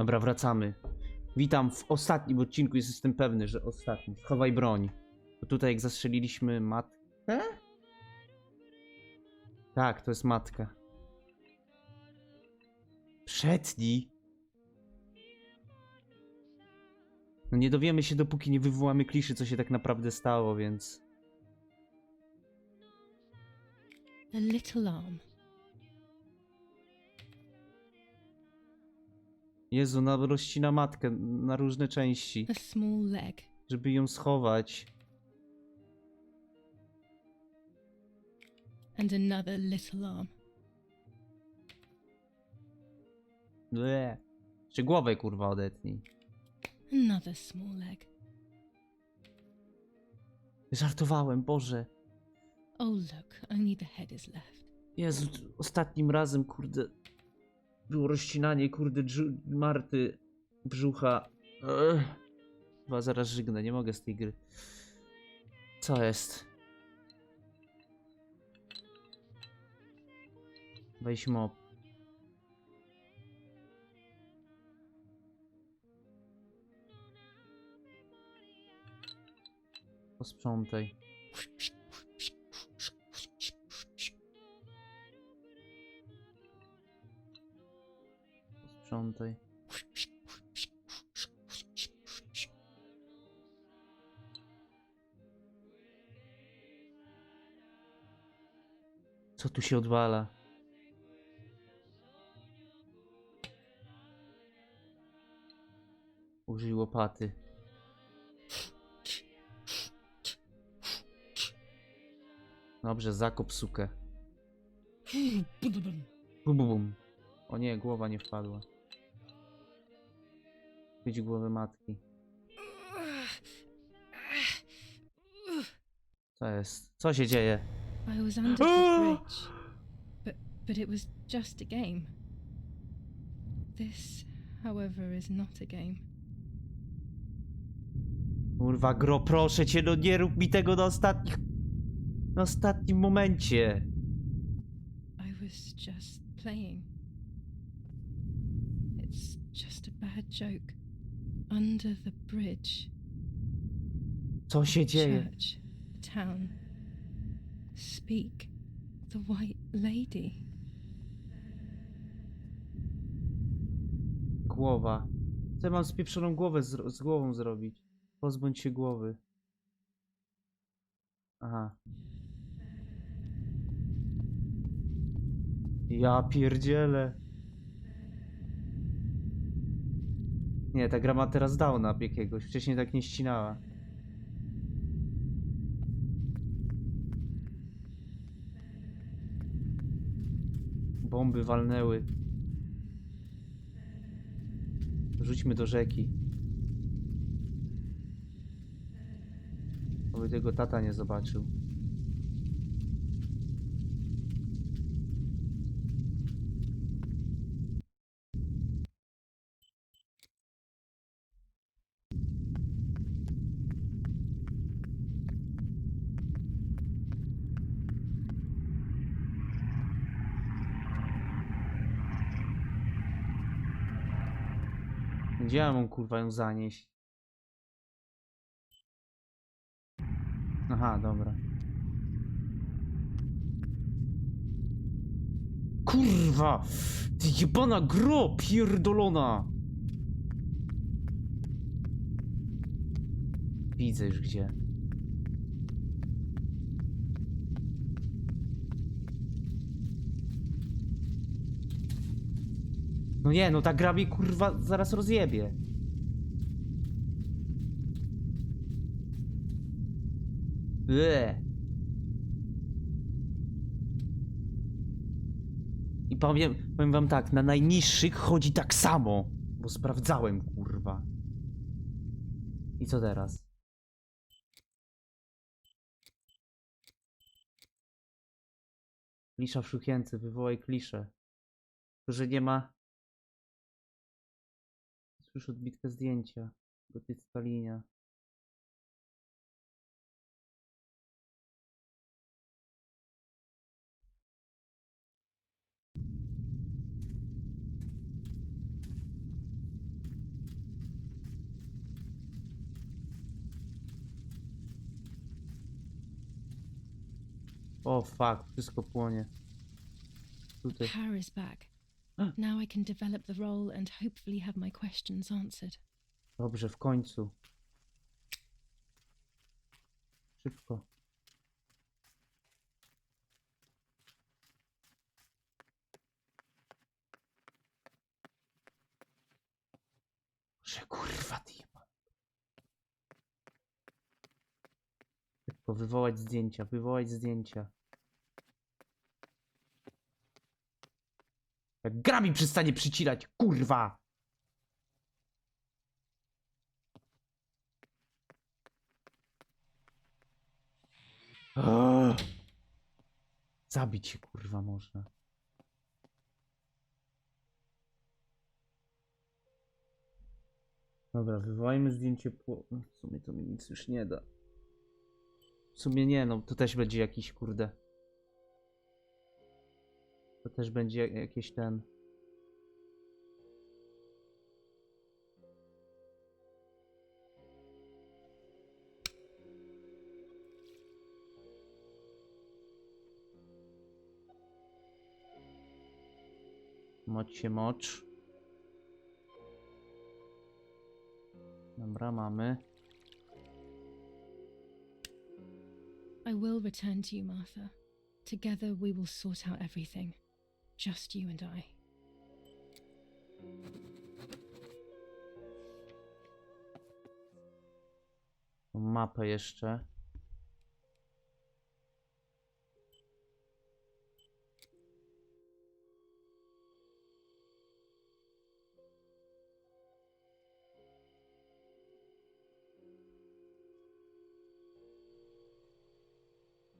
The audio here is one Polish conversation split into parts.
Dobra, wracamy. Witam w ostatnim odcinku, jestem pewny, że ostatni. Schowaj broń. Bo tutaj jak zastrzeliliśmy matkę? Tak, to jest matka. Przetnij. No nie dowiemy się, dopóki nie wywołamy kliszy, co się tak naprawdę stało, więc... A little arm. Jezu, rozcina matkę na różne części, A small leg. żeby ją schować. And another little arm. Ble. Czy głowę, kurwa, odetnij. Another small leg. Żartowałem, Boże. Oh look, only the head is left. Jezu, ostatnim razem, kurde, było rozcinanie, kurde, Marty, brzucha. Chyba zaraz żygnę, nie mogę z tej gry. Co jest? Weź mop. Posprzątaj. Posprzątaj. Co tu się odwala? Użyj łopaty. Dobrze, zakop sukę. Bum, bum, bum. O nie, głowa nie wpadła. Widź głowę matki. Co jest? Co się dzieje? I was under the bridge. But it was just a game. This, however, is not a game. Kurwa, gro, proszę cię, no nie rób mi tego na ostatnim momencie. I was just playing. It's just a bad joke. Under the bridge. Co się dzieje? Church. Town. Speak. The White Lady. Głowa. Co ja mam spieprzoną głowę z głową zrobić? Pozbądź się głowy. Aha. Ja pierdzielę. Nie, ta gra ma teraz downa jakiegoś. Wcześniej tak nie ścinała. Bomby walnęły. Rzućmy do rzeki. Oby tego tata nie zobaczył. Gdzie ja mam, kurwa, ją zanieść? Aha, dobra. Kurwa! Ty jebana gro pierdolona! Widzę już gdzie. No nie, no ta gra mnie, kurwa, zaraz rozjebie. I powiem wam tak, na najniższych chodzi tak samo. Bo sprawdzałem, kurwa. I co teraz? Klisza w szukience, wywołaj kliszę. To, że nie ma... Słyszę odbitkę zdjęcia. Gotycka linia. O fuck, wszystko płonie. Tutaj. Power is back. Now I can develop the role and hopefully have my questions answered. Dobrze, w końcu. Szybko. Że kurwa typa. Szybko, wywołać zdjęcia, wywołać zdjęcia. Jak gra mi przestanie przycilać, kurwa! Zabić się, kurwa, można. Dobra, wywołajmy zdjęcie w sumie to mi nic już nie da. W sumie nie, no to też będzie jakiś, kurde. To też będzie jakieś ten... Mocz się mocz. Dobra, mamy. I will return to you, Martha. Together we will sort out everything. Just you and I. Mapę jeszcze.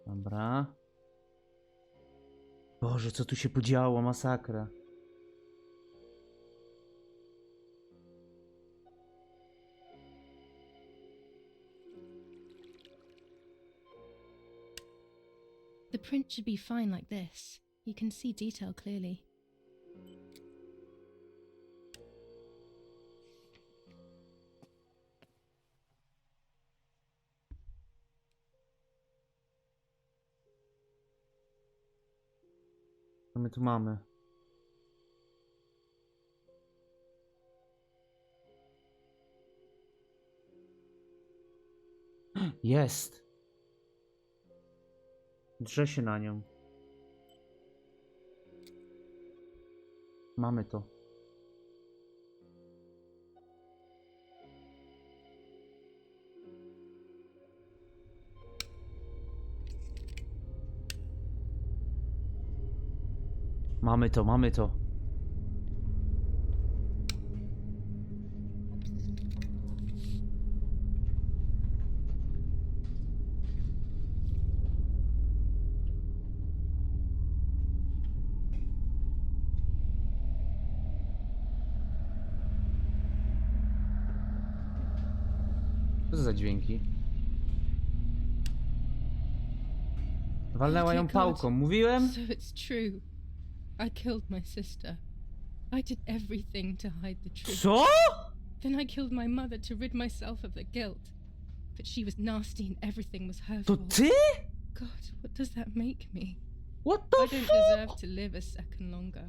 Dobra. Boże, co tu się podziało? Masakra. The print should be fine like this. You can see detail clearly. Co my tu mamy? Jest! Drze się na nią. Mamy to. Mamy to, mamy to. Co to za dźwięki? Walnęła ją pałką, mówiłem? So it's true. I killed my sister. I did everything to hide the truth. Co? Then I killed my mother to rid myself of the guilt. But she was nasty and everything was her To fault. ty? God, what does that make me? What the I don't fuck? deserve to live a second longer.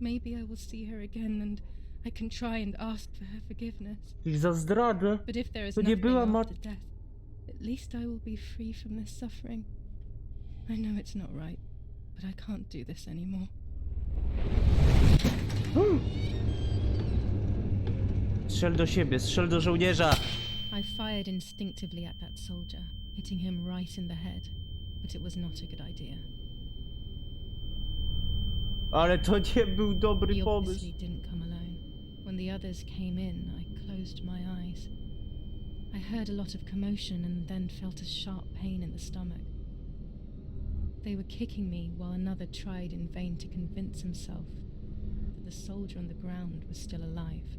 Maybe I will see her again and I can try and ask for her forgiveness. I za zdradę. But if there is To nie nothing była after death, at least I will be free from this suffering. I know it's not right, but I can't do this anymore. Strzel do siebie, strzel do żołnierza. I fired instinctively at that soldier, hitting him right in the head, but it was not a good idea. Ale to nie był dobry He pomysł. obviously didn't come alone. When the others came in, I closed my eyes. I heard a lot of commotion and then felt a sharp pain in the stomach. They were kicking me while another tried in vain to convince himself that the soldier on the ground was still alive.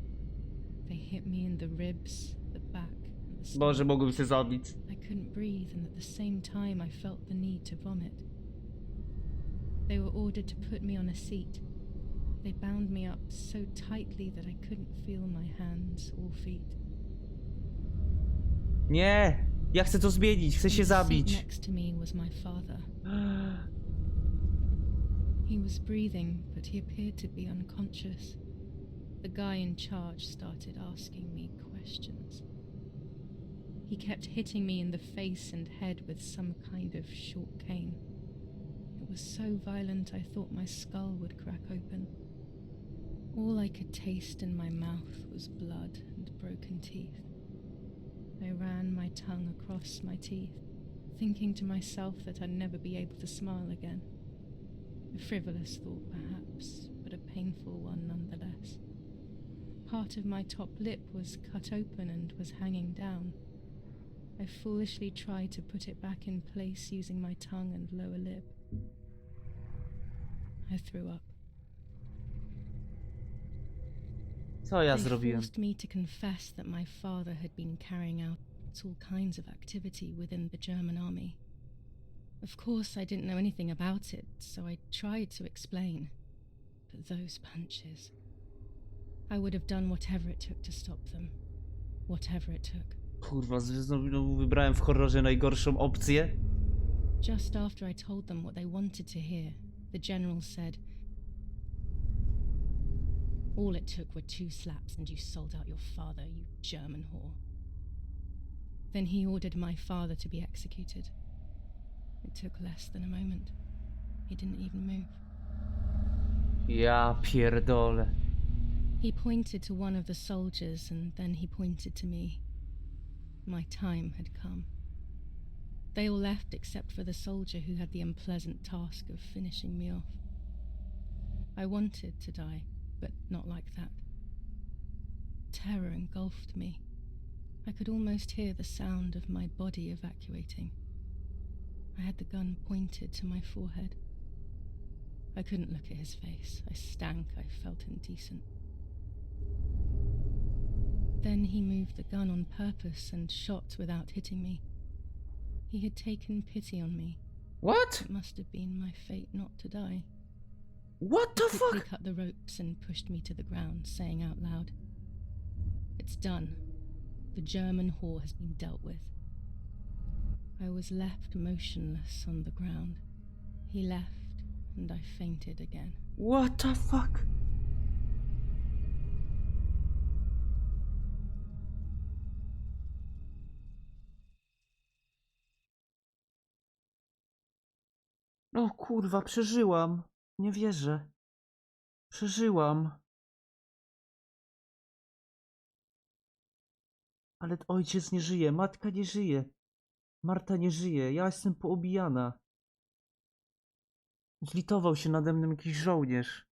They hit me in the ribs, the back, and the stomach. Boże, mogłem się zabić. I couldn't breathe, and at the same time I felt the need to vomit. They were ordered to put me on a seat. They bound me up so tightly that I couldn't feel my hands or feet. Nie! Ja chcę to zmienić, chcę się In the seat zabić. next to me was my father. He was breathing, but he appeared to be unconscious. The guy in charge started asking me questions. He kept hitting me in the face and head with some kind of short cane. It was so violent I thought my skull would crack open. All I could taste in my mouth was blood and broken teeth. I ran my tongue across my teeth, thinking to myself that I'd never be able to smile again. A frivolous thought, perhaps, but a painful one nonetheless. Part of my top lip was cut open and was hanging down. I foolishly tried to put it back in place using my tongue and lower lip. I threw up. Co ja They zrobiłem? forced me to confess that my father had been carrying out all kinds of activity within the German army. Of course, I didn't know anything about it, so I tried to explain. But those punches... I would have done whatever it took to stop them. Whatever it took. Kurwa, znowu wybrałem w horrorze najgorszą opcję. Just after I told them what they wanted to hear, the general said, "All it took were 2 slaps and you sold out your father, you German whore." Then he ordered my father to be executed. It took less than a moment. He didn't even move. Ja pierdolę. He pointed to one of the soldiers and then he pointed to me. My time had come. They all left except for the soldier who had the unpleasant task of finishing me off. I wanted to die, but not like that. Terror engulfed me. I could almost hear the sound of my body evacuating. I had the gun pointed to my forehead. I couldn't look at his face. I stank. I felt indecent. Then he moved the gun on purpose and shot without hitting me. He had taken pity on me. What? It must have been my fate not to die. What the He quickly fuck? cut the ropes and pushed me to the ground, saying out loud, "It's done. The German whore has been dealt with." I was left motionless on the ground. He left, and I fainted again. What the fuck? O kurwa, przeżyłam. Nie wierzę. Przeżyłam. Ale ojciec nie żyje, matka nie żyje. Marta nie żyje, ja jestem poobijana. Zlitował się nade mną jakiś żołnierz.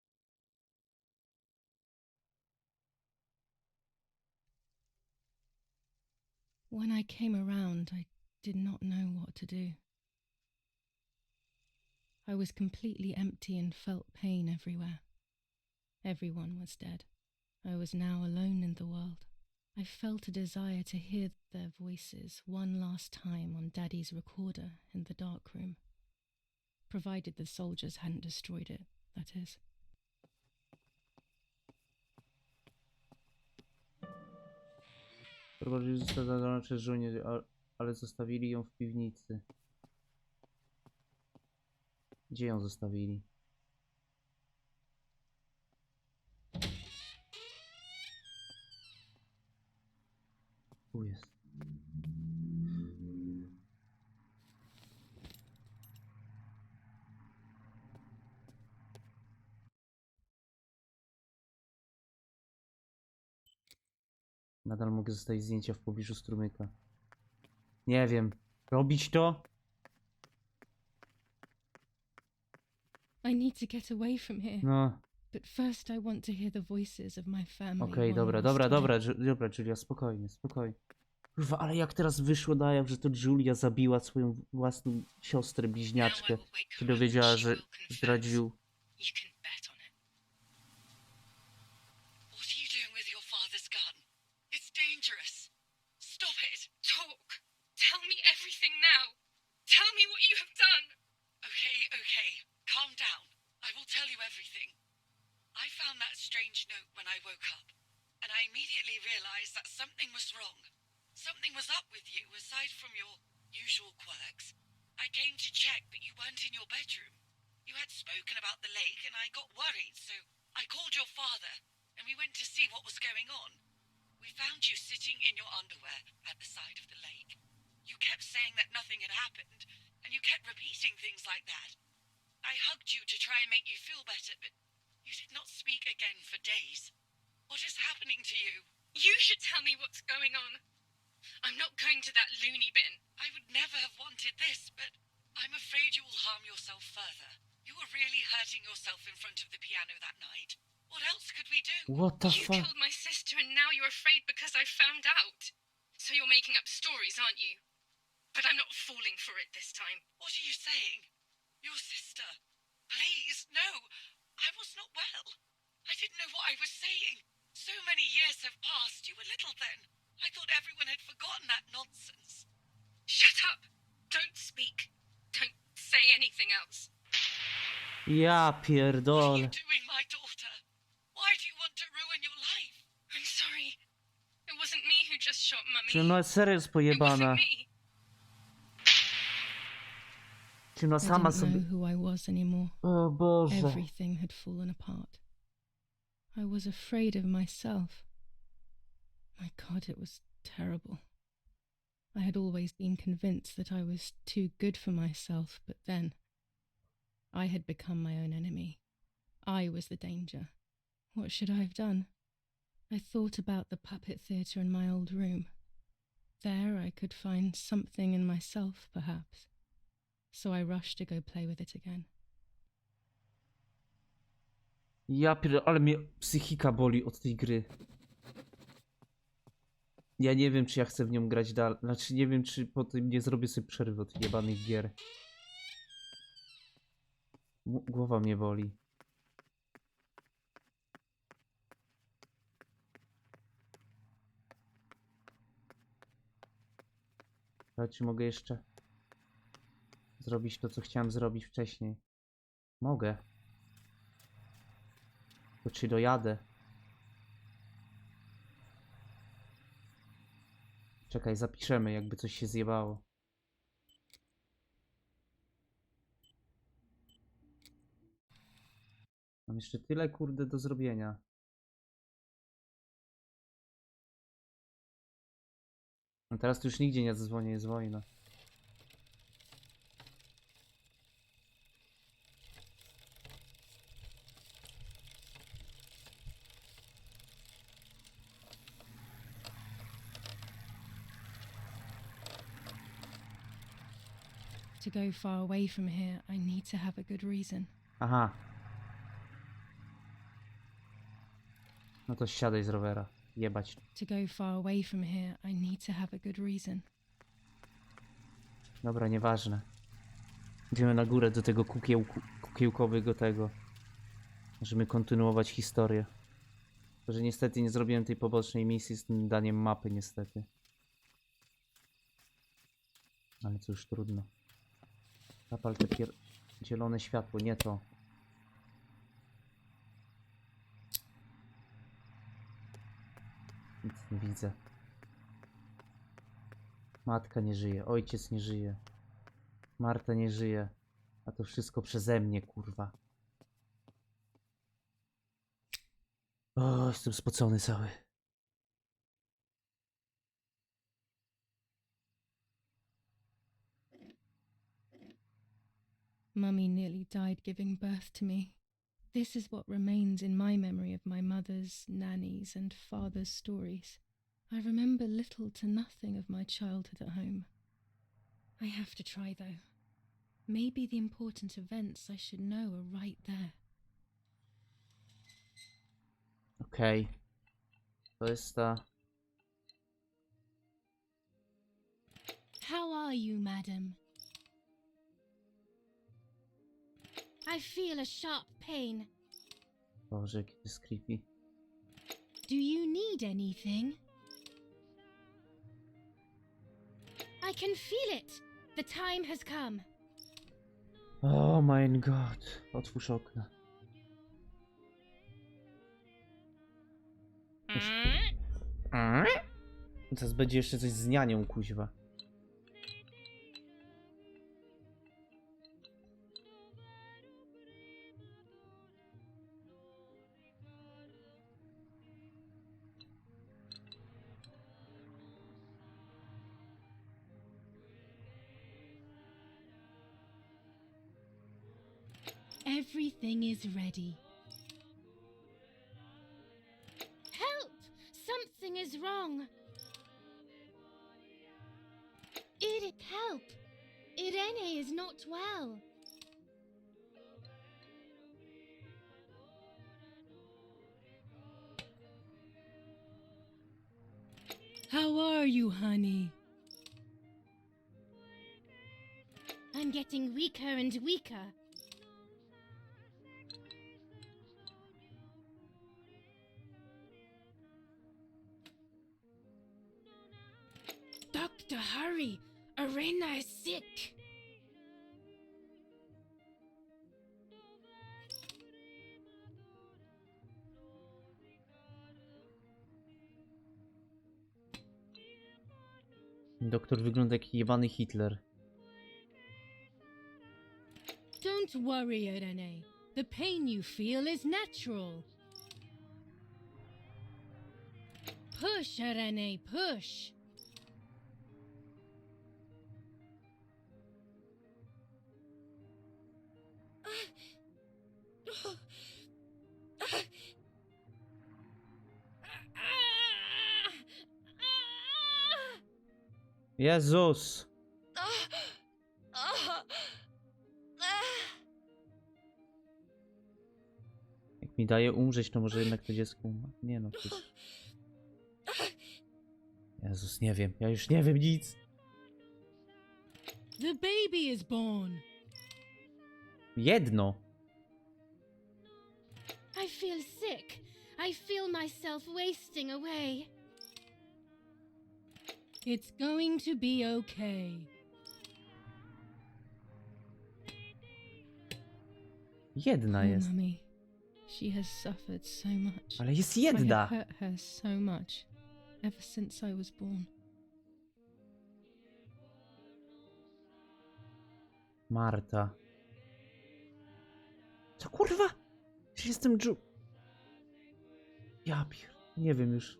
When I came around, I did not know what to do. I was completely empty and felt pain everywhere. Everyone was dead. I was now alone in the world. I felt a desire to hear their voices one last time on Daddy's recorder in the dark room. Provided the soldiers hadn't destroyed it, that is. Próbowali zostać zadana przez żołnierzy, ale zostawili ją w piwnicy. Gdzie ją zostawili? Tu jest. Nadal mogę zostawić zdjęcia w pobliżu strumyka. Nie wiem. Robić to? I need to get away from here. No. But first I want to hear the voices of my family. Okej, dobra, Julia, spokojnie, spokojnie. Kurwa, ale jak teraz wyszło na jaw, że to Julia zabiła swoją własną siostrę bliźniaczkę, się dowiedziała, że zdradził. You can bet on it. What are you doing with your father's gun? It's dangerous. Stop it. Talk. Tell me everything now. Tell me what you have done. Okay. Calm down. I will tell you everything. I found that strange note when I woke up, and I immediately realized that something was wrong. Something was up with you, aside from your usual quirks. I came to check, but you weren't in your bedroom. You had spoken about the lake, and I got worried, so I called your father, and we went to see what was going on. We found you sitting in your underwear at the side of the lake. You kept saying that nothing had happened, and you kept repeating things like that. I hugged you to try and make you feel better, but you did not speak again for days. What is happening to you? You should tell me what's going on. I'm not going to that loony bin. I would never have wanted this, but I'm afraid you will harm yourself further. You were really hurting yourself in front of the piano that night. What else could we do? What the You fuck? killed my sister and now you're afraid because I found out. So you're making up stories, aren't you? But I'm not falling for it this time. What are you saying? Your sister? Please, no. I was not well. I didn't know what I was saying. So many years have passed. You were little then. I thought everyone had forgotten that nonsense. Shut up! Don't speak. Don't say anything else. Ja What are pierdolę. you doing, my daughter? Why do you want to ruin your life? I'm sorry. It wasn't me who just shot Mummy. Czy ona serio jest It pojebana? wasn't me. Czy ona I sama didn't sobie... know who I was anymore. O Boże. Everything had fallen apart. I was afraid of myself. My God, it was terrible. I had always been convinced that I was too good for myself, but then I had become my own enemy. I was the danger. What should I have done? I thought about the puppet theatre in my old room. There I could find something in myself, perhaps. So I rushed to go play with it again. Ja pierdolę, ale mnie psychika boli od tej gry. Ja nie wiem, czy ja chcę w nią grać dalej. Znaczy, nie wiem, czy po tym nie zrobię sobie przerwy od jebanych gier. Głowa mnie boli. Ale czy mogę jeszcze zrobić to, co chciałem zrobić wcześniej? Mogę. To czy dojadę? Czekaj, zapiszemy, jakby coś się zjebało. Mam jeszcze tyle, kurde, do zrobienia. A teraz tu już nigdzie nie zadzwonię, jest wojna. To go far away from here, I need to have a good reason. Aha. No to siadaj z rowera. Jebać. To go far away from here, I need to have a good reason. Dobra, nieważne. Idziemy na górę do tego kukiełkowego tego. Możemy kontynuować historię. To, że niestety nie zrobiłem tej pobocznej misji z tym daniem mapy, niestety. Ale cóż, trudno. Zapal te zielone światło, nie to. Nic nie widzę. Matka nie żyje, ojciec nie żyje. Marta nie żyje. A to wszystko przeze mnie, kurwa. O, jestem spocony cały. Mummy nearly died giving birth to me. This is what remains in my memory of my mother's, nanny's, and father's stories. I remember little to nothing of my childhood at home. I have to try, though. Maybe the important events I should know are right there. Okej. To jest ta... How are you, madam? I feel a sharp pain. Boże, jaki to jest creepy. Do you need anything? I can feel it. The time has come. Oh my god. Otwórz okno. Teraz będzie jeszcze coś z nianią, kuźwa. Everything is ready. Help! Something is wrong. Idic, help! Irene is not well. How are you, honey? I'm getting weaker and weaker. Doctor, hurry! Arena is sick! Doktor wygląda jak jebany Hitler. Don't worry, Irene. The pain you feel is natural. Push, Irene, push! Jezus! Jak mi daje umrzeć, to może jednak to dziecko umarł. Nie no, przecież... Jezus, nie wiem. Ja już nie wiem nic. The baby is born. Jedno. I feel sick. I feel myself wasting away. It's going to be okay. Jedna jest. Mummy, she has suffered so much. Ale jest I have jedna. hurt her so much ever since I was born. Marta. Co kurwa? Czy jestem Ja pier... Nie wiem już.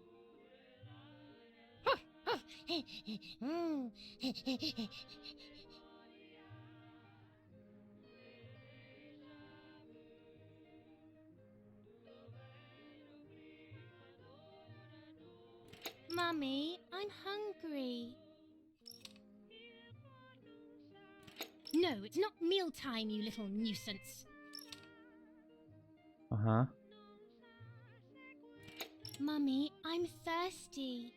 Mummy, I'm hungry. No, it's not mealtime, you little nuisance. Aha. Mummy, I'm thirsty.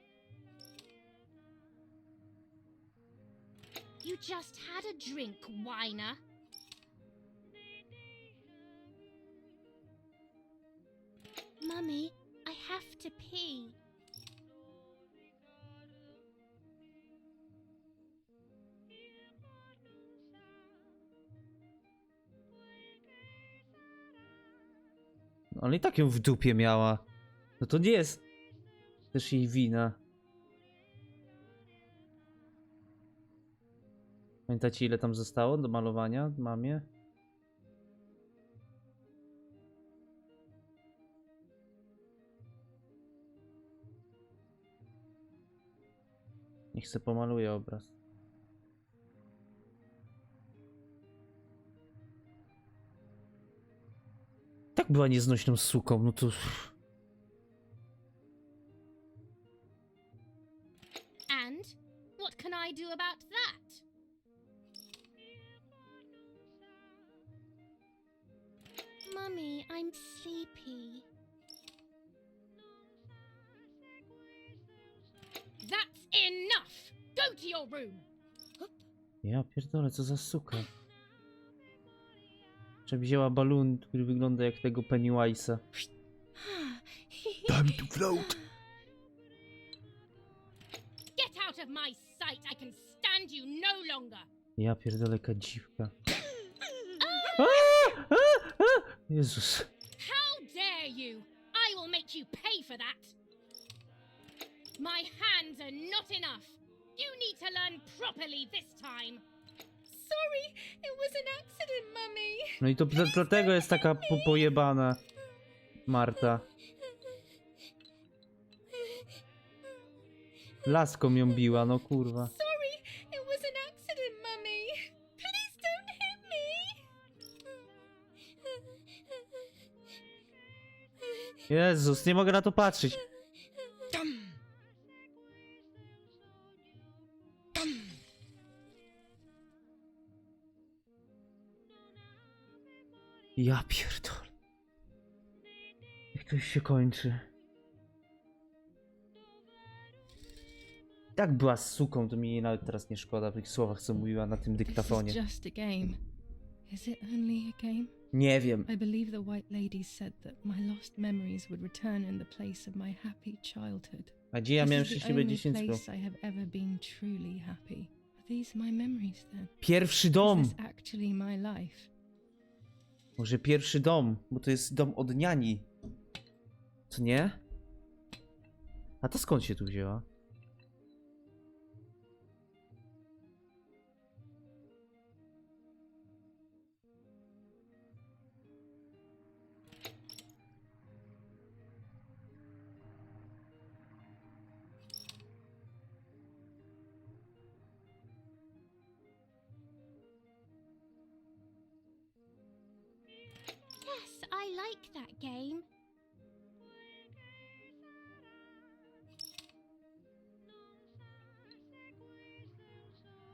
You just had a drink, whiner. Mummy, I have to pee. Ale i tak ją w dupie miała. No to nie jest też jej wina. Pamiętacie, ile tam zostało do malowania mamie? Niech se pomaluje obraz. Tak była nieznośną suką, no to... And what can I do about that? Mummy, I'm sleepy. That's enough! Go to your room! Ja pierdolę, co za suka. Czy wzięła balon, który wygląda jak tego Pennywise'a. Daj mi tu float! Get out of my sight! I can stand you no longer! Ja pierdolę, jaka dziwka. Jezus. How dare you! I will make you pay for that! My hands words are not enough. You need to learn properly this time. Sorry, it was an accident, Mummy. No i to dlatego jest taka pojebana Marta. Laską ją biła, no kurwa. Sorry, it was an accident, Mummy. Please don't hit me. Jezus, nie mogę na to patrzeć. Ja pierdolę. Jak to już się kończy? Tak była z suką, to mi jej nawet teraz nie szkoda w tych słowach, co mówiła na tym This is dyktafonie. just a game. Is it only a game? Nie wiem. I believe the White Lady said that my lost memories would return in the place of my happy childhood. A gdzie ja miałem This is the szczęśliwe only dzieciństwo? place I have ever been truly happy. Are these my memories then? Pierwszy dom! Is this actually my life? Może pierwszy dom, bo to jest dom od niani. Co nie? A to skąd się tu wzięła? Yes, I like that game.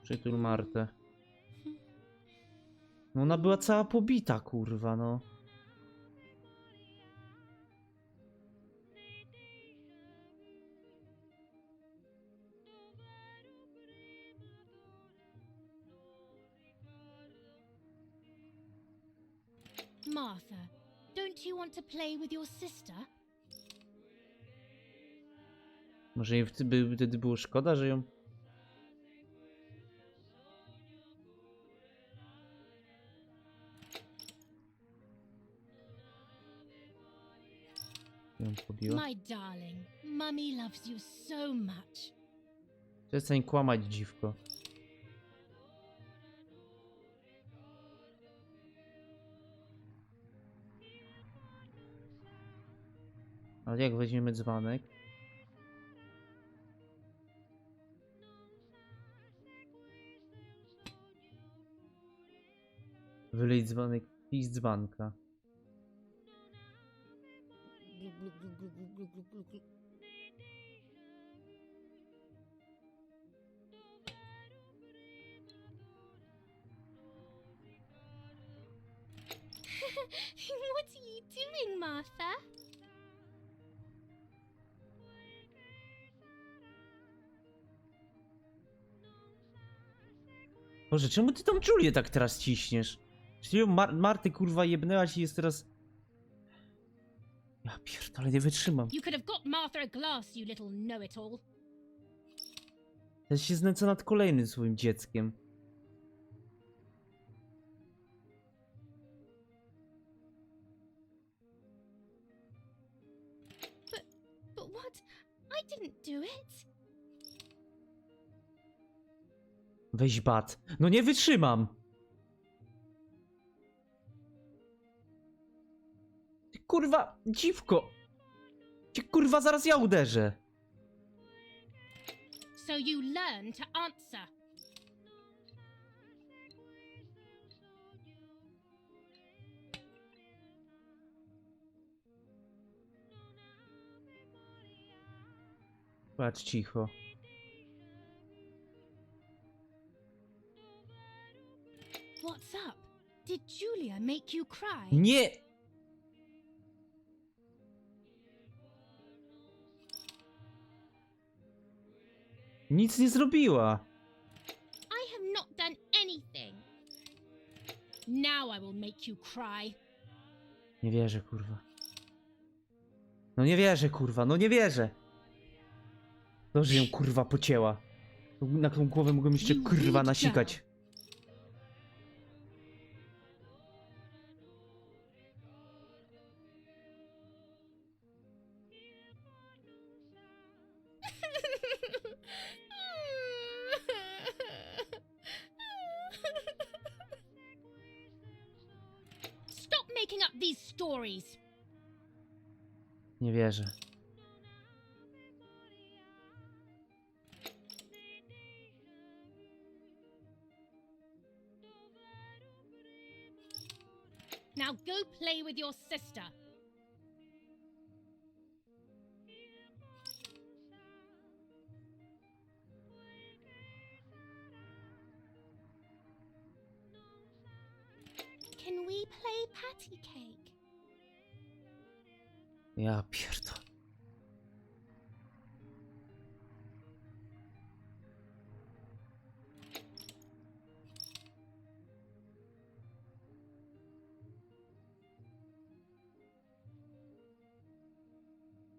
Przytul Martę. No ona była cała pobita, kurwa, no. Martha, don't you want to play with your sister? Może jej wtedy było szkoda, że ją... ją pobiła. My darling, Mummy loves you so much. Przestań kłamać, dziwko. Ale jak weźmiemy dzwonek? Wylej dzwonek i z dzbanka. What are you doing, Martha? Boże, czemu ty tą Julię tak teraz ciśniesz? Czyli ją Marty kurwa jebnęłaś i jest teraz... Ja pierdolę, nie wytrzymam. You could have got Martha a glass, you little know-it-all. Ja się znęca nad kolejnym swoim dzieckiem. But what? I didn't do it. Weź bat. No nie wytrzymam! Ty kurwa, dziwko! Cię kurwa zaraz ja uderzę! So you learn to answer. Patrz cicho. What's up? Did Julia make you cry? Nie! Nic nie zrobiła. I have not done anything. Now I will make you cry. Nie wierzę, kurwa. No nie wierzę, kurwa, no nie wierzę. Dobrze ją kurwa pocięła. Na tą głowę mogłem jeszcze kurwa nasikać. stories. Nie wierzę. Now go play with your sister. Can we play patty cake? Ja pierdolę.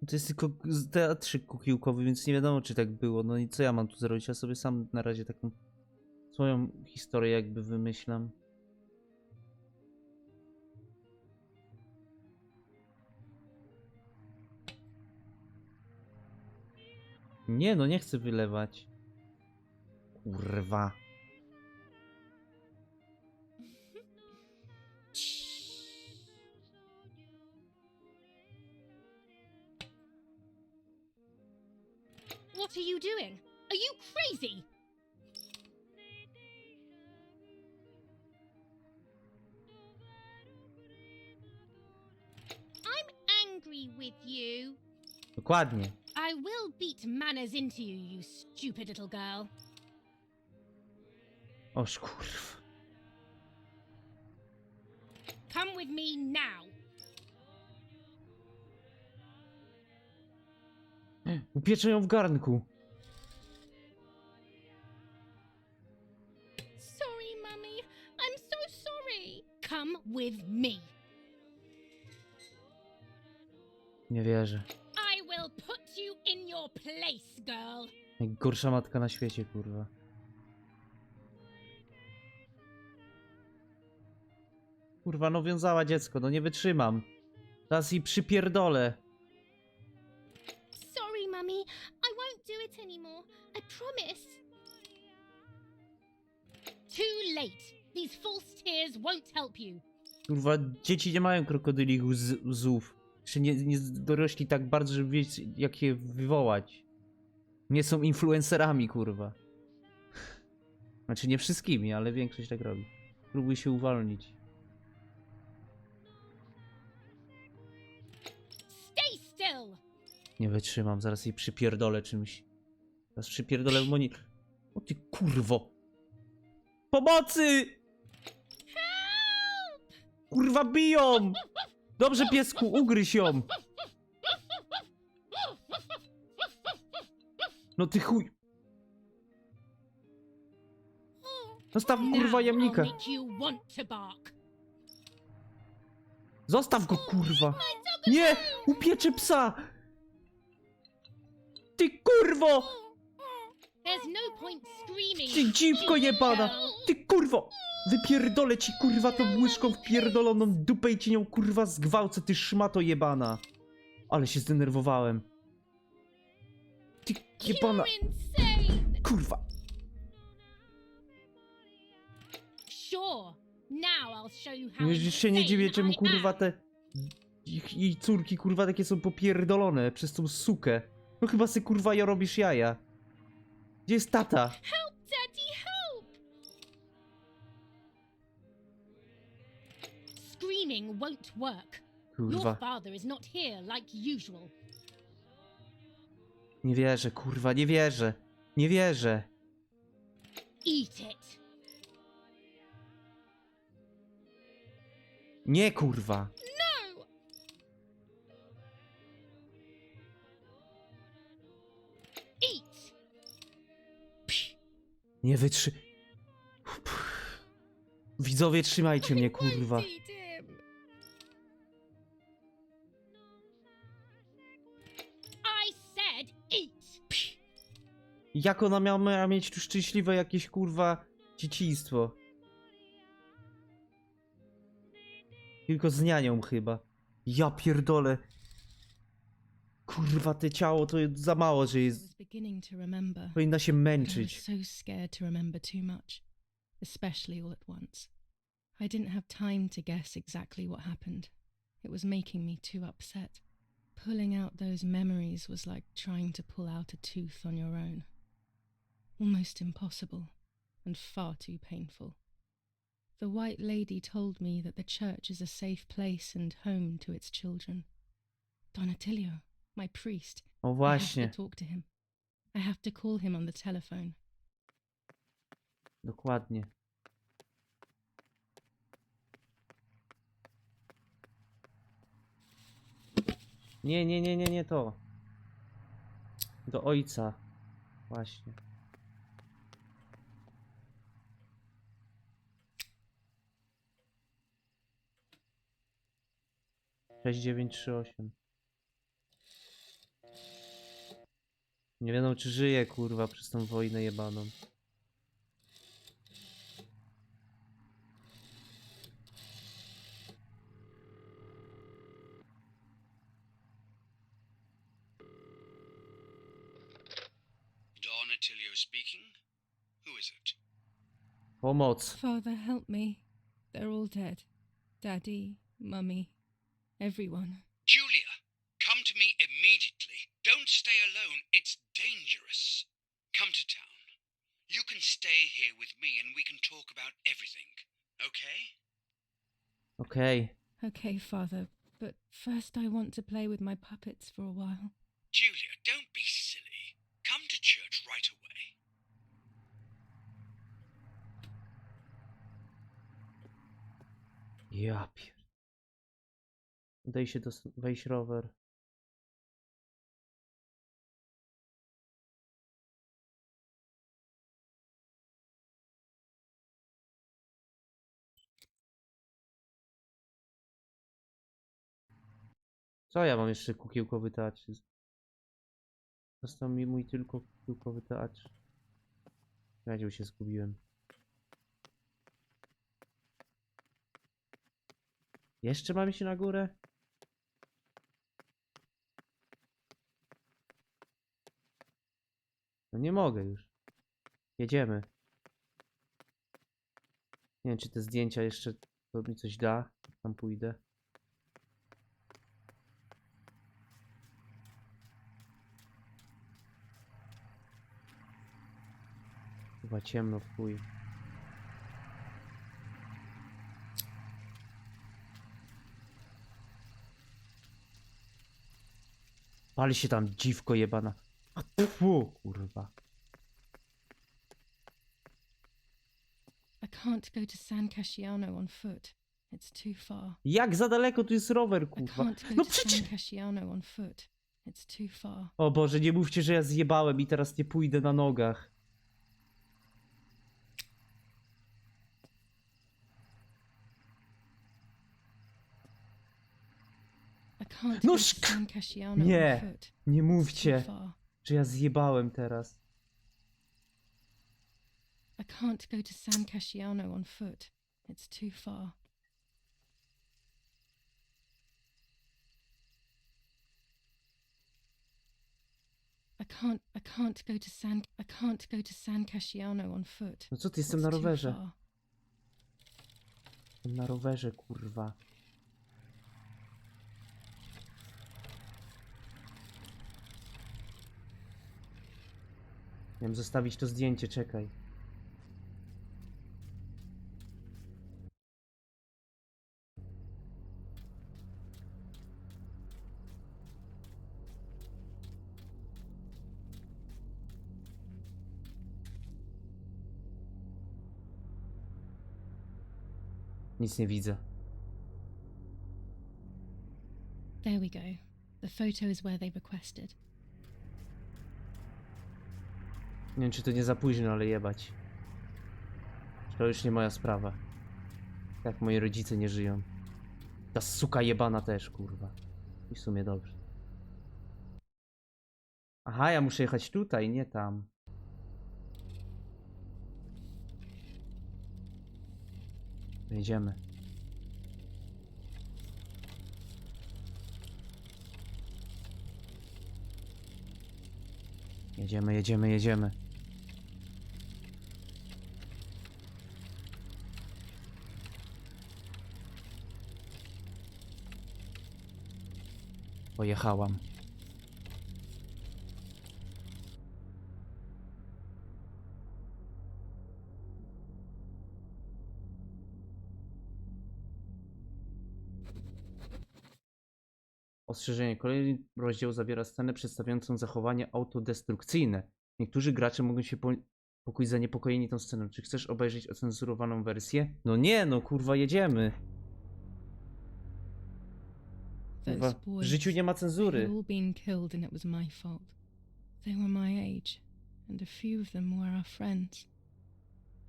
To jest tylko teatrzyk kukiełkowy, więc nie wiadomo, czy tak było. No i co ja mam tu zrobić? Ja sobie sam na razie taką swoją historię jakby wymyślam. Nie, no nie chcę wylewać. Kurwa. What are you doing? Are you crazy? I'm angry with you. Dokładnie. I will beat manners into you, you stupid little girl. Oż kurwa. Come with me now. Upieczę ją w garnku. Sorry, Mummy. I'm so sorry. Come with me. Nie wierzę. I will put you in your place, girl. Najgorsza matka na świecie, kurwa. Kurwa, no wiązała dziecko, no nie wytrzymam. Teraz jej przypierdolę. Sorry, Mummy. I won't do it anymore. I promise. Too late. These false tears won't help you. Kurwa, dzieci nie mają krokodylich łzów. Jeszcze nie dorośli tak bardzo, żeby wiedzieć, jak je wywołać. Nie są influencerami, kurwa. Znaczy nie wszystkimi, ale większość tak robi. Próbuj się uwolnić. Stay still. Nie wytrzymam, zaraz jej przypierdolę czymś. Zaraz przypierdolę w moni... O ty kurwo! Pomocy! Help! Kurwa biją! Dobrze piesku, ugryź ją! No ty chuj! Zostaw kurwa Now jamnika! I'll make you want to bark. Zostaw go kurwa! Nie! Upieczę psa! Ty kurwo! There's no point screaming. Ty dziwko jebana! girl. Ty kurwo! Wypierdolę ci kurwa tą łyżką wpierdoloną dupę i ci nią kurwa zgwałcę, ty szmato jebana! Ale się zdenerwowałem. Ty jebana! You're insane. Kurwa! Sure. Now I'll show you how Już się nie dziwię, czemu insane I kurwa am. te... jej córki kurwa takie są popierdolone przez tą sukę. No chyba sy kurwa robisz jaja. Gdzie jest tata? Help, Daddy, help! Screaming won't work. Your Kurwa. father is not here like usual. Nie wierzę, kurwa, nie wierzę. Nie wierzę. Eat it. Nie kurwa. No! Eat! Nie wytrzy... Widzowie, trzymajcie mnie, kurwa. Won't eat him. I said eat! Jak ona miała mieć tu szczęśliwe jakieś, kurwa, dzieciństwo? Tylko z nianią chyba. Ja pierdolę. Kurwa, te ciało to jest za mało, że I jest... was beginning to remember. Powinna się but I was męczyć. so scared to remember too much, especially all at once. I didn't have time to guess exactly what happened. it was making me too upset. Pulling out those memories was like trying to pull out a tooth on your own. Almost impossible, and far too painful. The White Lady told me that the church is a safe place and home to its children. Don Attilio, my priest. O I właśnie. have to talk to him. I have to call him on the telephone. Dokładnie. Nie to. Do ojca. Właśnie. 6938. Nie wiadomo czy żyje kurwa przez tą wojnę jebaną. Don Attilio speaking. Who is it? Pomoc. Father, help me. They're all dead. Daddy, Mummy, everyone. Julia, come to me immediately. Don't stay alone. It's dangerous. Come to town. You can stay here with me and we can talk about everything. Okay? Okej. Okay, Father, but first I want to play with my puppets for a while. Julia, don't be silly. Come to church right away. Ja pier... Daj się wejść rower. Co ja mam jeszcze kukiełkowy teatr? Został mi mój tylko kukiełkowy teatr. Radził się zgubiłem. Jeszcze mamy się na górę? No nie mogę już. Jedziemy. Nie wiem czy te zdjęcia jeszcze to mi coś da. Tam pójdę. Chyba ciemno w chuj. Pali się tam dziwko jebana. A tfu, kurwa. I can't go to San Casciano on foot. It's too far. Jak za daleko tu jest rower, I kurwa. can't go No to San przecież... Casciano on foot. It's too far. O Boże, nie mówcie, że ja zjebałem i teraz nie pójdę na nogach. I can't No go to San Casciano nie, on foot. nie It's too mówcie, far. że ja zjebałem teraz. I can't go to San Casciano on foot. It's too far. I can't go to San Casciano on foot. No co ty, jestem It's na too rowerze. far. Jestem na rowerze, kurwa. Miałem zostawić to zdjęcie, czekaj. Nic nie widzę. There we go. The photo is where they requested. Nie wiem, czy to nie za późno, ale jebać. To już nie moja sprawa. Tak, moi rodzice nie żyją. Ta suka jebana też, kurwa. I w sumie dobrze. Aha, ja muszę jechać tutaj, nie tam. Jedziemy. Jedziemy. Pojechałam. Ostrzeżenie. Kolejny rozdział zawiera scenę przedstawiającą zachowanie autodestrukcyjne. Niektórzy gracze mogą się pokój zaniepokojeni tą sceną. Czy chcesz obejrzeć ocenzurowaną wersję? No nie, no kurwa, jedziemy. Kurwa, w życiu nie ma cenzury. They all been killed and it was my fault. They were my age, and a few of them were our friends.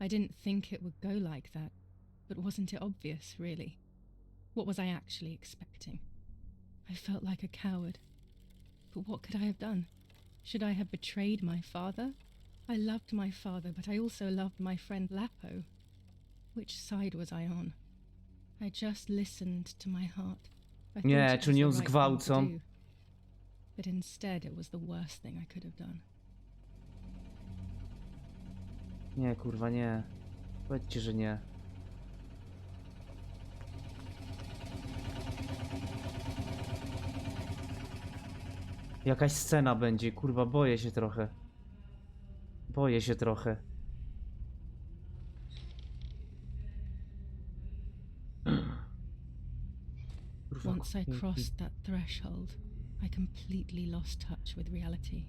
I didn't think it would go like that, but wasn't it obvious, really? What was I actually expecting? I felt like a coward. But what could I have done? Should I have betrayed my father? I loved my father, but I also loved my friend Lapo. Which side was I on? I just listened to my heart. I thought Nie, it czy was nie ją the right thing to zgwałcą? do. But instead it was the worst thing I could have done. Nie, kurwa, nie. Powiedzcie, że nie. Jakaś scena będzie, kurwa, boję się trochę. Boję się trochę. Kurwa, Once I crossed that threshold, I completely lost touch with reality.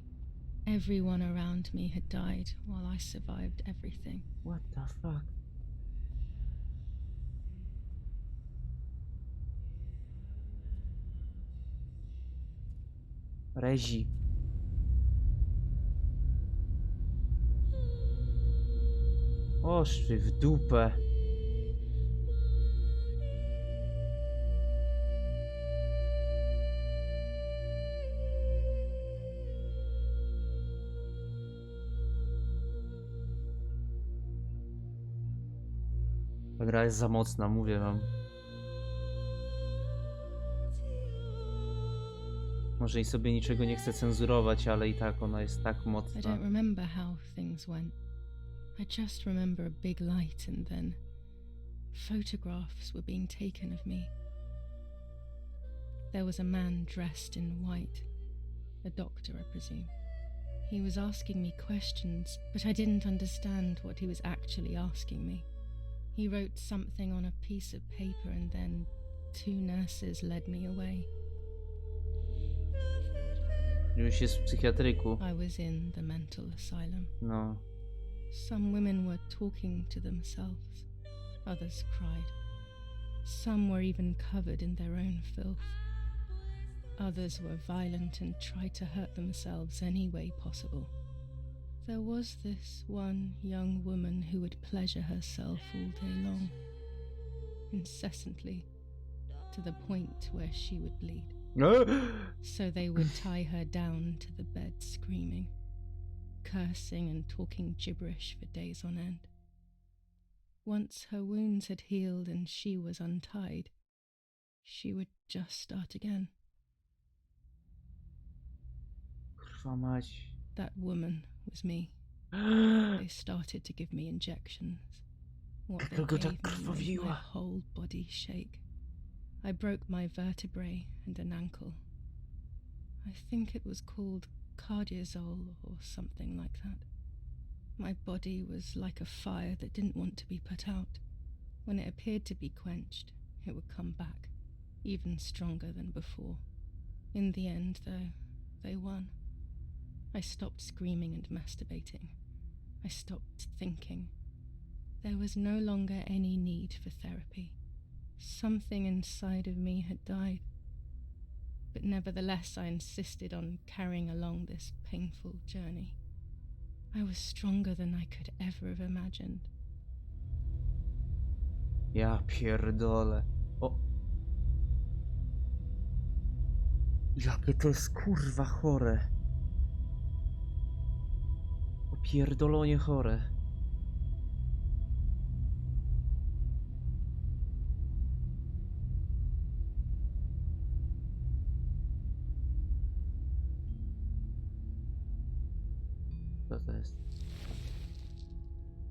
Everyone around me had died while I survived everything. What the fuck? Rezi. Oż ty w dupę. Ta gra jest za mocna, mówię wam. Może i sobie niczego nie chcę cenzurować, ale i tak ona jest tak I mocna. don't remember how things went. I just remember a big light and then photographs were being taken of me. There was a man dressed in white, a doctor, I presume. He was asking me questions, but I didn't understand what he was actually asking me. He wrote something on a piece of paper and then 2 nurses led me away. Już jest w psychiatryku. I was in the mental asylum. No. Some women were talking to themselves. Others cried. Some were even covered in their own filth. Others were violent and tried to hurt themselves any way possible. There was this one young woman who would pleasure herself all day long, incessantly, to the point where she would bleed. So they would tie her down to the bed screaming, cursing and talking gibberish for days on end. Once her wounds had healed and she was untied, she would just start again. Kurwa mać. That woman was me. They started to give me injections. What they Dlaczego gave tak me made my krwawiła? whole body shake. I broke my vertebrae and an ankle. I think it was called cardiazole or something like that. My body was like a fire that didn't want to be put out. When it appeared to be quenched, it would come back, even stronger than before. In the end, though, they won. I stopped screaming and masturbating. I stopped thinking. There was no longer any need for therapy. Something inside of me had died. But nevertheless, I insisted on carrying along this painful journey. I was stronger than I could ever have imagined. Ja pierdolę. O. Jakie to jest kurwa chore. Opierdolonie chore. Co to jest?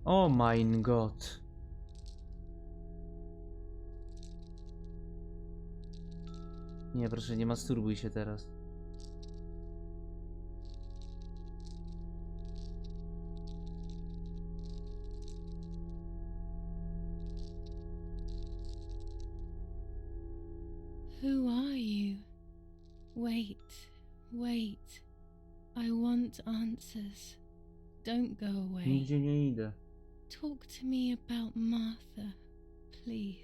Oh mein Gott. Nie, proszę, nie masturbuj się teraz. Who are you? Wait, wait. I want answers. Don't go away. Nigdzie nie idę. Talk to me about Martha, please.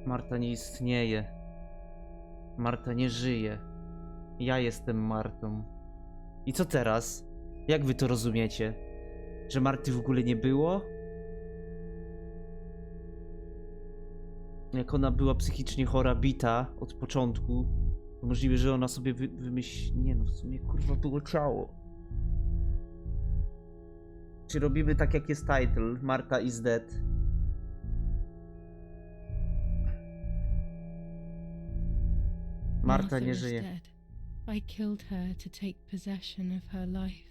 Marta nie istnieje. Marta nie żyje. Ja jestem Martą. I co teraz? Jak wy to rozumiecie? Że Marty w ogóle nie było? Jak ona była psychicznie chora, bita od początku, to możliwe, że ona sobie wymyśli... Nie no, w sumie kurwa było ciało. Czy robimy tak jak jest title? Marta is dead. Marta nie is żyje. dead. I killed her to take possession of her life.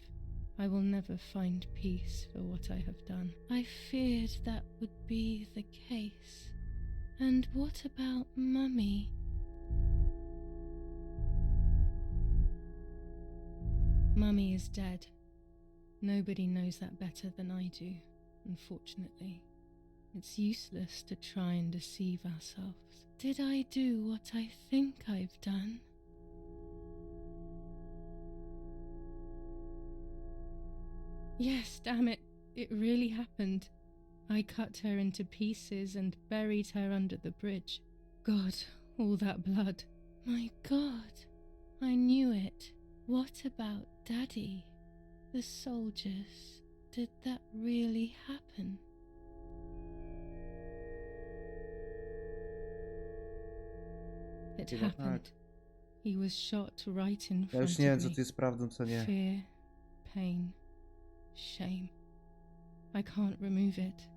I will never find peace for what I have done. I feared that would be the case. And what about Mummy? Mummy is dead. Nobody knows that better than I do, unfortunately. It's useless to try and deceive ourselves. Did I do what I think I've done? Yes, damn it. It really happened. I cut her into pieces and buried her under the bridge. God, all that blood. My God, I knew it. What about Daddy? The soldiers? Did that really happen? It Chyba happened. tak. He was shot right in Ja front już nie wiem, of co me. tu jest prawdą, co nie. Fear, pain, shame. I can't remove it.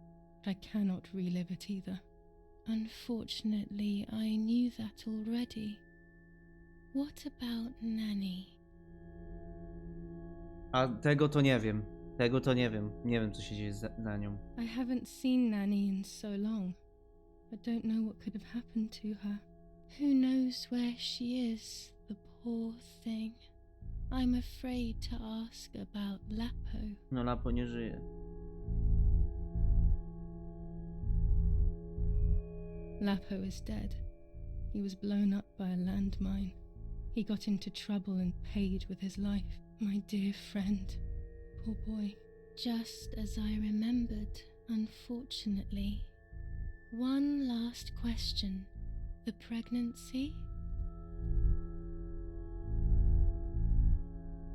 I cannot relive it either. Unfortunately, I knew that already. What about Nanny? A tego to nie wiem. Tego to nie wiem. Nie wiem, co się dzieje na nią. I haven't seen Nanny in so long. I don't know what could have happened to her. Who knows where she is, the poor thing. I'm afraid to ask about Lapo. No, Lapo nie żyje. Lapo is dead. He was blown up by a landmine. He got into trouble and paid with his life. My dear friend. Poor boy. Just as I remembered, unfortunately. One last question. The pregnancy?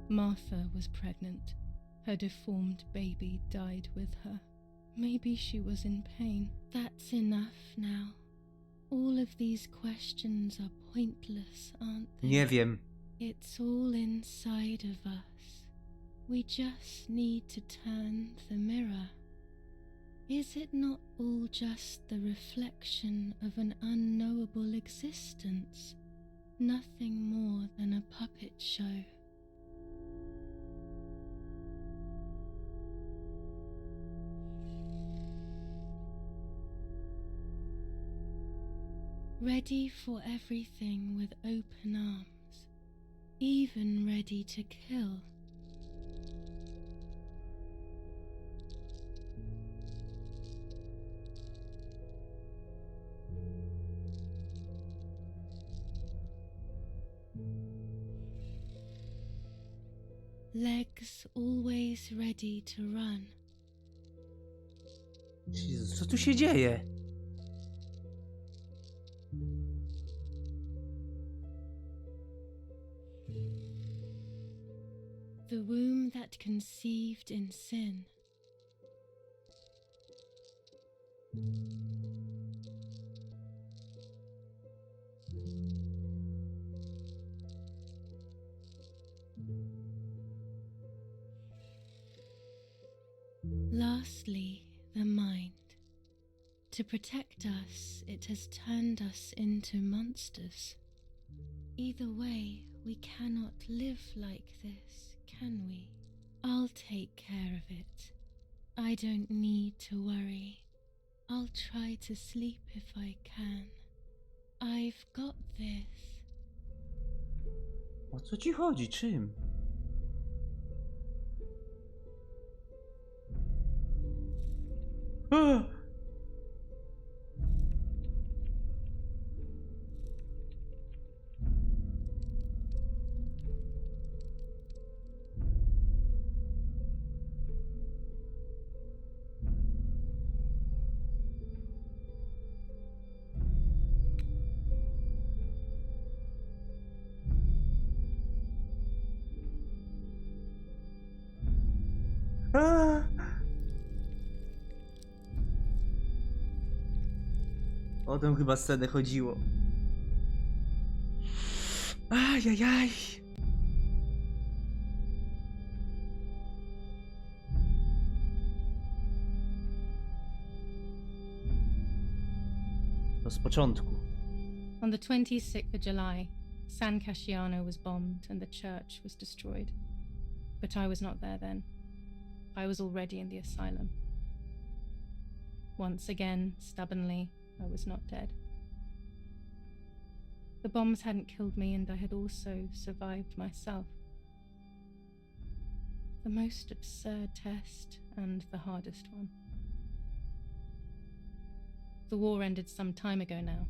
Martha was pregnant. Her deformed baby died with her. Maybe she was in pain. That's enough now. All of these questions are pointless, aren't they? Nie wiem. It's all inside of us. We just need to turn the mirror. Is it not all just the reflection of an unknowable existence? Nothing more than a puppet show. Ready for everything with open arms, even ready to kill. Legs always ready to run. Jezus, co tu się dzieje? The womb that conceived in sin. Lastly, the mind. To protect us, it has turned us into monsters. Either way, we cannot live like this, can we? I'll take care of it. I don't need to worry. I'll try to sleep if I can. I've got this. O co ci chodzi? Czym? Ah! Ah! O tę chyba scenę chodziło. Ajajaj. To z początku. On the 26th of July, San Casciano was bombed and the church was destroyed. But I was not there then. I was already in the asylum. Once again, stubbornly, I was not dead. The bombs hadn't killed me, and I had also survived myself. The most absurd test and the hardest one. The war ended some time ago now,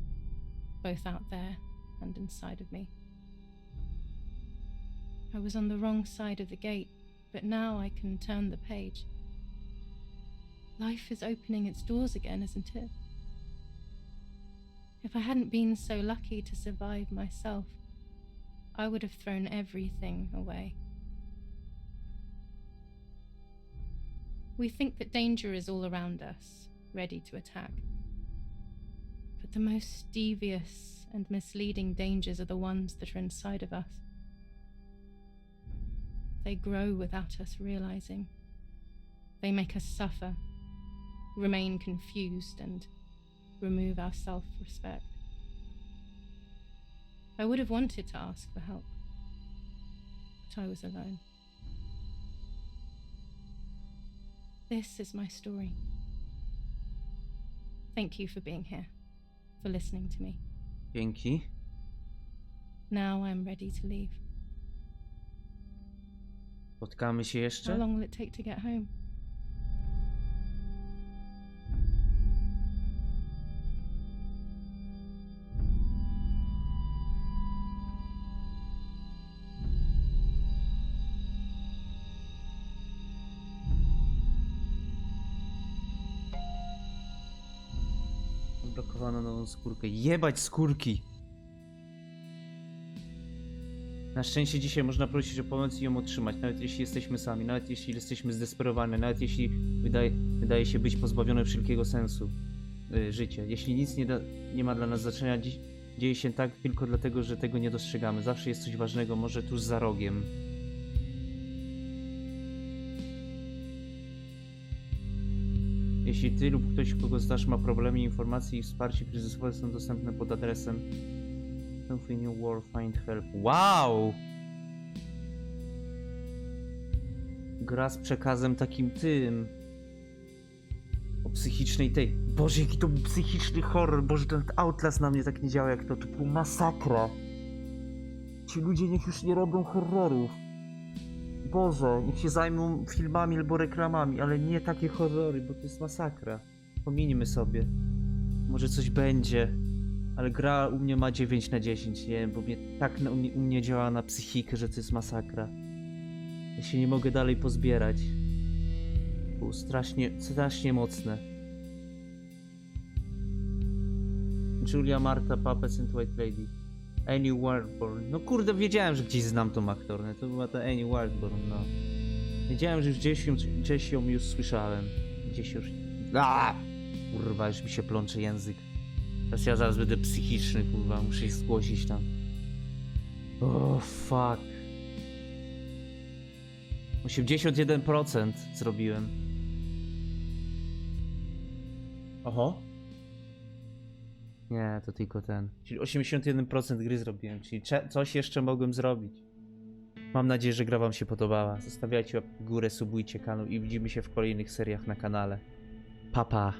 both out there and inside of me. I was on the wrong side of the gate, but now I can turn the page. Life is opening its doors again, isn't it? If I hadn't been so lucky to survive myself, I would have thrown everything away. We think that danger is all around us, ready to attack. But the most devious and misleading dangers are the ones that are inside of us. They grow without us realizing. They make us suffer, remain confused, and remove our self-respect. I would have wanted to ask for help, but I was alone. This is my story. Thank you for being here, for listening to me. Dzięki. Now I'm ready to leave. Spotkamy się How jeszcze? long will it take to get home? Blokowano nową skórkę. Jebać skórki! Na szczęście dzisiaj można prosić o pomoc i ją otrzymać, nawet jeśli jesteśmy sami, nawet jeśli jesteśmy zdesperowani, nawet jeśli wydaje się być pozbawione wszelkiego sensu życia. Jeśli nic nie ma dla nas znaczenia, dzieje się tak tylko dlatego, że tego nie dostrzegamy. Zawsze jest coś ważnego, może tuż za rogiem. Jeśli ty lub ktoś, kogo znasz, ma problemy, informacje i wsparcie kryzysowe są dostępne pod adresem Something New World Find Help. Wow! Gra z przekazem takim tym. O psychicznej tej. Boże, jaki to był psychiczny horror. Boże, ten Outlast na mnie tak nie działa jak to. To była masakra. Ci ludzie niech już nie robią horrorów. Boże, niech się zajmą filmami albo reklamami, ale nie takie horrory, bo to jest masakra. Pominijmy sobie. Może coś będzie. Ale gra u mnie ma 9 na 10, nie wiem, bo mnie tak u mnie działa na psychikę, że to jest masakra. Ja się nie mogę dalej pozbierać. Było strasznie mocne. Julia, Marta, Puppets and White Lady. Annie Wardborn. No kurde, wiedziałem, że gdzieś znam tą aktorkę. To była ta Annie Wardborn, no. Wiedziałem, że gdzieś ją już słyszałem. Gdzieś już... Kurwa, już mi się plącze język. Teraz ja zaraz będę psychiczny, kurwa, muszę ich zgłosić tam. Oh, fuck. 81% zrobiłem. Oho. Nie, to tylko ten. Czyli 81% gry zrobiłem, czyli coś jeszcze mogłem zrobić. Mam nadzieję, że gra wam się podobała. Zostawiajcie łapkę w górę, subujcie kanał i widzimy się w kolejnych seriach na kanale. Pa, pa.